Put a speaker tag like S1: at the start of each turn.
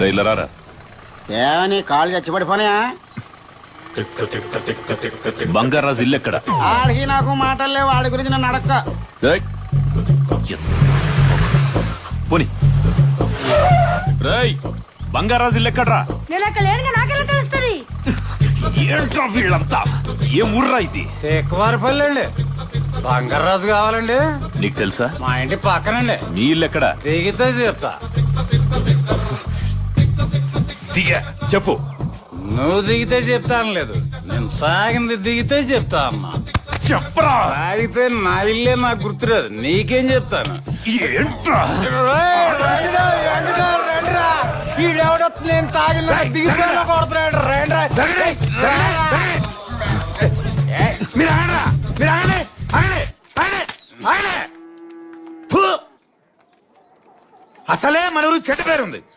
S1: రైలరారా
S2: నీ కాళ్ళు చచ్చిపడిపోనా?
S1: బంగారాజు ఇల్లు ఎక్కడ?
S2: ఆడికి నాకు మాటలు లేవు, వాడి గురించి నన్ను అడక్క.
S1: పోనీ రై బంగారాజు ఇల్లు ఎక్కడ్రా?
S3: నాకెలా తెలుస్తుంది?
S1: ఏంట్రా వీళ్ళంతా? ఏం ఊర్రా ఇది?
S4: ఎక్కువారిపల్లి అండి. బంగారాజు కావాలండి.
S1: నీకు తెలుసా?
S4: మా ఇంటి పక్కనండి.
S1: మీ ఇల్లు ఎక్కడ?
S4: దిగితే చెప్తా.
S1: దిగా చెప్పు.
S4: నువ్వు దిగితే చెప్తాను లేదు, నేను తాగింది దిగితే చెప్తా అమ్మా.
S1: చెప్పరా.
S4: తాగితే నా ఇల్లే నాకు గుర్తురాదు, నీకేం చెప్తాను.
S1: ఏంట్రా?
S4: ఈడెవడో నేను తాగిన దిగిపోయినా కొడుతున్నాడు.
S5: అసలే మన ఊరు చెడ్డ పేరుంది.